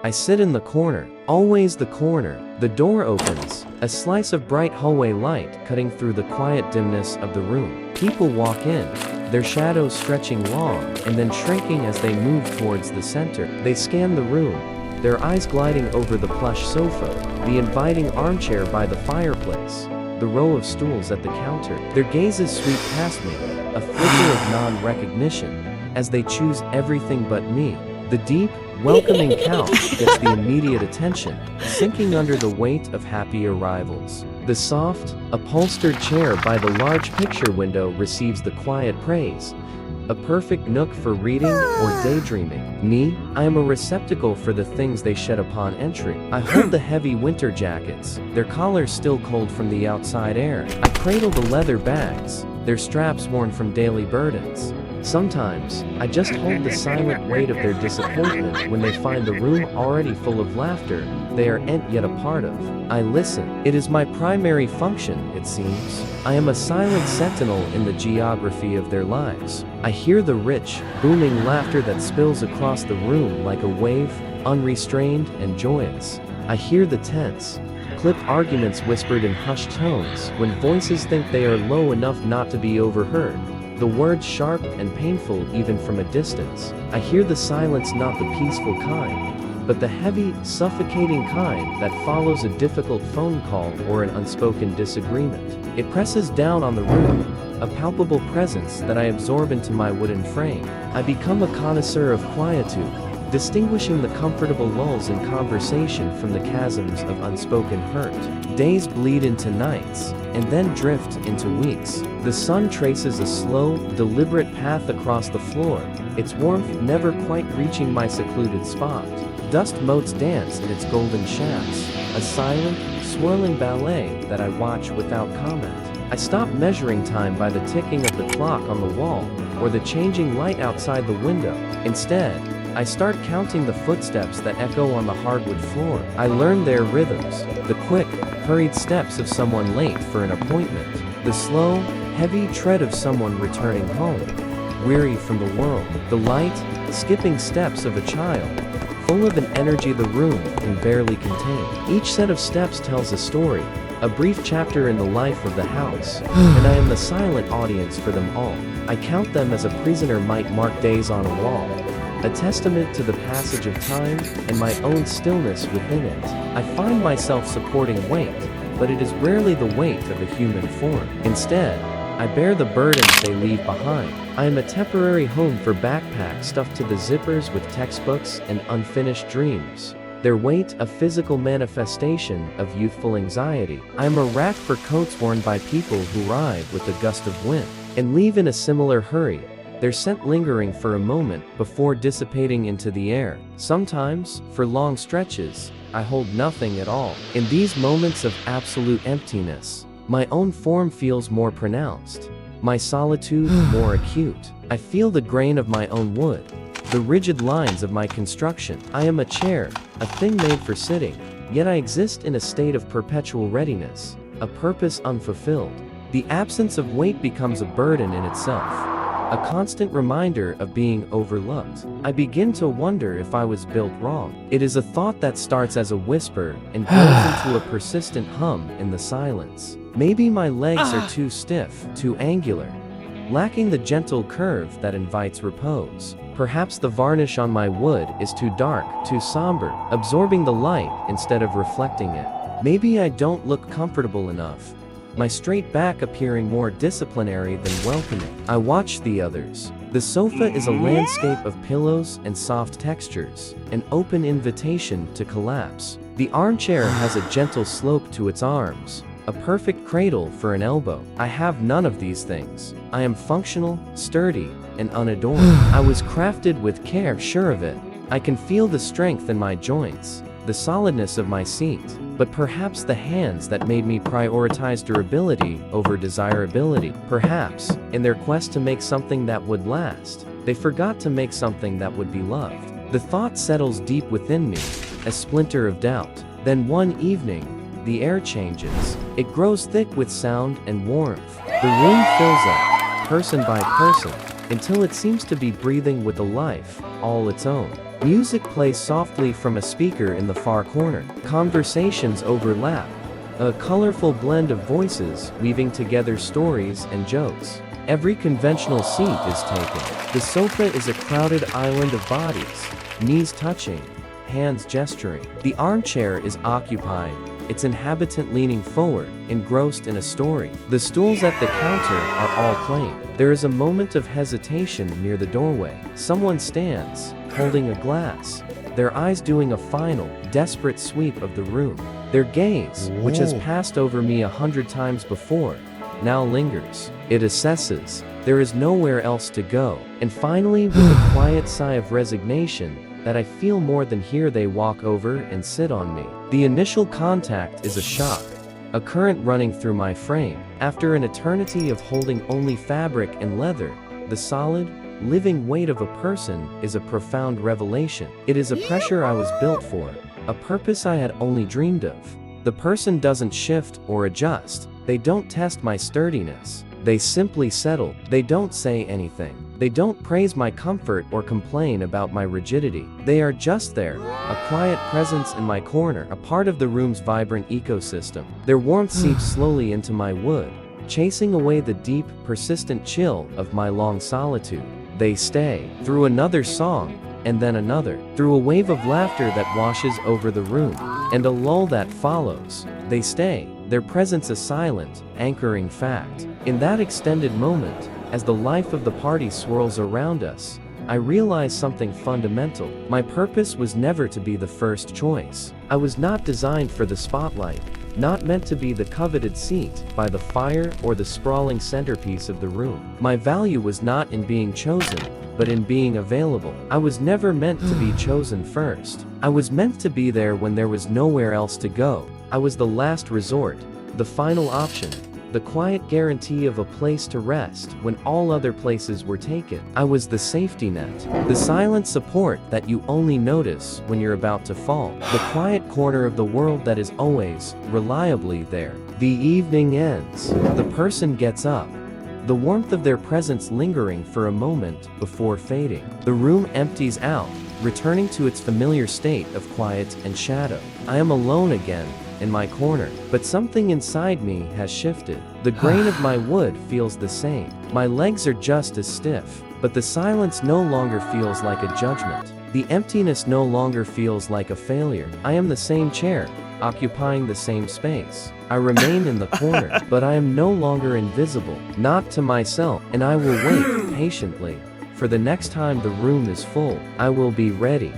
I sit in the corner, always the corner. The door opens, a slice of bright hallway light cutting through the quiet dimness of the room. People walk in, their shadows stretching long and then shrinking as they move towards the center. They scan the room, their eyes gliding over the plush sofa, the inviting armchair by the fireplace, the row of stools at the counter. Their gazes sweep past me, a flicker of non-recognition, as they choose everything but me. The deep, welcoming couch gets the immediate attention, sinking under the weight of happy arrivals. The soft, upholstered chair by the large picture window receives the quiet praise, a perfect nook for reading or daydreaming. Me, I am a receptacle for the things they shed upon entry. I hold the heavy winter jackets, their collars still cold from the outside air. I cradle the leather bags, their straps worn from daily burdens. Sometimes, I just hold the silent weight of their disappointment when they find the room already full of laughter they aren't yet a part of. I listen. It is my primary function, it seems. I am a silent sentinel in the geography of their lives. I hear the rich, booming laughter that spills across the room like a wave, unrestrained and joyous. I hear the tense, clipped arguments whispered in hushed tones when voices think they are low enough not to be overheard. The words sharp and painful even from a distance. I hear the silence, not the peaceful kind, but the heavy, suffocating kind that follows a difficult phone call or an unspoken disagreement. It presses down on the room, a palpable presence that I absorb into my wooden frame. I become a connoisseur of quietude, distinguishing the comfortable lulls in conversation from the chasms of unspoken hurt. Days bleed into nights, and then drift into weeks. The sun traces a slow, deliberate path across the floor, its warmth never quite reaching my secluded spot. Dust motes dance in its golden shafts, a silent, swirling ballet that I watch without comment. I stop measuring time by the ticking of the clock on the wall, or the changing light outside the window. Instead, I start counting the footsteps that echo on the hardwood floor. I learn their rhythms, the quick, hurried steps of someone late for an appointment, the slow, heavy tread of someone returning home, weary from the world, the light, skipping steps of a child, full of an energy the room can barely contain. Each set of steps tells a story, a brief chapter in the life of the house, and I am the silent audience for them all. I count them as a prisoner might mark days on a wall, a testament to the passage of time and my own stillness within it. I find myself supporting weight, but it is rarely the weight of a human form. Instead, I bear the burdens they leave behind. I am a temporary home for backpacks stuffed to the zippers with textbooks and unfinished dreams, their weight a physical manifestation of youthful anxiety. I am a rack for coats worn by people who arrive with a gust of wind and leave in a similar hurry, their scent lingering for a moment before dissipating into the air. Sometimes, for long stretches, I hold nothing at all. In these moments of absolute emptiness, my own form feels more pronounced, my solitude more acute. I feel the grain of my own wood, the rigid lines of my construction. I am a chair, a thing made for sitting, yet I exist in a state of perpetual readiness, a purpose unfulfilled. The absence of weight becomes a burden in itself, a constant reminder of being overlooked. I begin to wonder if I was built wrong. It is a thought that starts as a whisper and grows into a persistent hum in the silence. Maybe my legs are too stiff, too angular, lacking the gentle curve that invites repose. Perhaps the varnish on my wood is too dark, too somber, absorbing the light instead of reflecting it. Maybe I don't look comfortable enough, my straight back appearing more disciplinary than welcoming. I watch the others. The sofa is a landscape of pillows and soft textures, an open invitation to collapse. The armchair has a gentle slope to its arms, a perfect cradle for an elbow. I have none of these things. I am functional, sturdy, and unadorned. I was crafted with care, sure of it. I can feel the strength in my joints, the solidness of my seat, but perhaps the hands that made me prioritize durability over desirability. Perhaps, in their quest to make something that would last, they forgot to make something that would be loved. The thought settles deep within me, a splinter of doubt. Then one evening, the air changes. It grows thick with sound and warmth. The room fills up, person by person, until it seems to be breathing with a life all its own. Music plays softly from a speaker in the far corner. Conversations overlap. A colorful blend of voices weaving together stories and jokes. Every conventional seat is taken. The sofa is a crowded island of bodies, knees touching, hands gesturing. The armchair is occupied, its inhabitant leaning forward, engrossed in a story. The stools at the counter are all claimed. There is a moment of hesitation near the doorway. Someone stands, holding a glass, their eyes doing a final, desperate sweep of the room. Their gaze, which has passed over me 100 times before, now lingers. It assesses. There is nowhere else to go. And finally, with a quiet sigh of resignation, that I feel more than hear, they walk over and sit on me. The initial contact is a shock, a current running through my frame. After an eternity of holding only fabric and leather, the solid, living weight of a person is a profound revelation. It is a pressure I was built for, a purpose I had only dreamed of. The person doesn't shift or adjust. They don't test my sturdiness. They simply settle. They don't say anything. They don't praise my comfort or complain about my rigidity. They are just there, a quiet presence in my corner, a part of the room's vibrant ecosystem. Their warmth seeps slowly into my wood, chasing away the deep, persistent chill of my long solitude. They stay, through another song, and then another, through a wave of laughter that washes over the room, and a lull that follows. They stay, their presence a silent, anchoring fact. In that extended moment, as the life of the party swirls around us, I realize something fundamental. My purpose was never to be the first choice. I was not designed for the spotlight, not meant to be the coveted seat by the fire or the sprawling centerpiece of the room. My value was not in being chosen, but in being available. I was never meant to be chosen first. I was meant to be there when there was nowhere else to go. I was the last resort, the final option, the quiet guarantee of a place to rest when all other places were taken. I was the safety net, the silent support that you only notice when you're about to fall, the quiet corner of the world that is always, reliably there. The evening ends. The person gets up, the warmth of their presence lingering for a moment before fading. The room empties out, returning to its familiar state of quiet and shadow. I am alone again, in my corner, but something inside me has shifted. The grain of my wood feels the same. My legs are just as stiff, but the silence no longer feels like a judgment. The emptiness no longer feels like a failure. I am the same chair, occupying the same space. I remain in the corner, but I am no longer invisible, not to myself, and I will wait patiently for the next time the room is full. I will be ready.